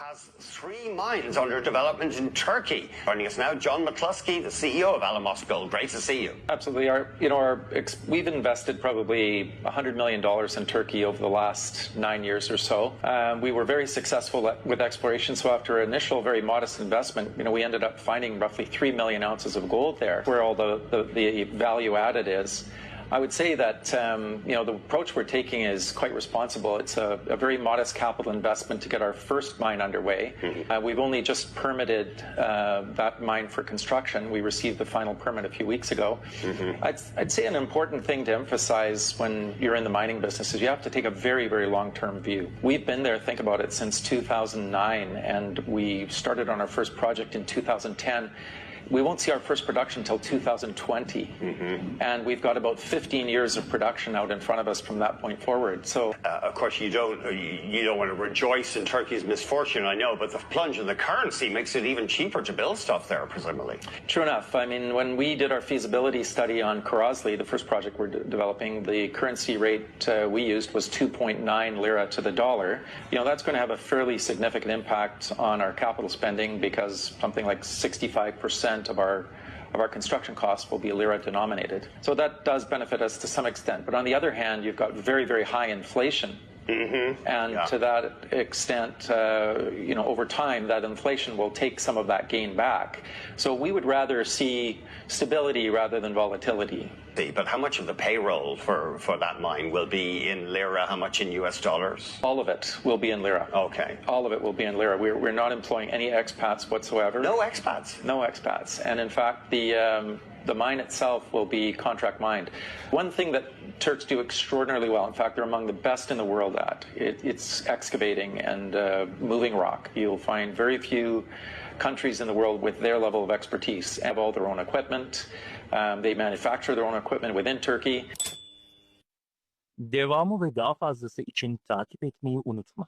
Has 3 mines under development in Turkey. Joining us now, John McCluskey, the CEO of Alamos Gold. Great to see you. Absolutely. We've invested probably $100 million in Turkey over the last 9 years or so. We were very successful with exploration. So after initial very modest investment, we ended up finding roughly 3 million ounces of gold there, where all the value added is. I would say that the approach we're taking is quite responsible. It's a very modest capital investment to get our first mine underway. Mm-hmm. We've only just permitted that mine for construction. We received the final permit a few weeks ago. Mm-hmm. I'd say an important thing to emphasize when you're in the mining business is you have to take a very, very long-term view. We've been there, think about it, since 2009, and we started on our first project in 2010. We won't see our first production until 2020, mm-hmm. and we've got about 15 years of production out in front of us from that point forward. So, of course, you don't want to rejoice in Turkey's misfortune, I know, but the plunge in the currency makes it even cheaper to build stuff there, presumably. True enough. I mean, when we did our feasibility study on Karazli, the first project we're developing, the currency rate we used was 2.9 lira to the dollar. That's going to have a fairly significant impact on our capital spending because something like 65% of our construction costs will be lira denominated. So that does benefit us to some extent. But on the other hand, you've got very, very high inflation. Mm-hmm. And to that extent, over time, that inflation will take some of that gain back. So we would rather see stability rather than volatility. But how much of the payroll for that mine will be in lira? How much in US dollars? All of it will be in lira. Okay. All of it will be in lira. We're not employing any expats whatsoever. No expats? No expats. And in fact, the mine itself will be contract mined. One thing that Turks do extraordinarily well, in fact, they're among the best in the world at, it's excavating and moving rock. You'll find very few countries in the world with their level of expertise. They have all their own equipment. They manufacture their own equipment within Turkey. Devamı ve daha fazlası için takip etmeyi unutma.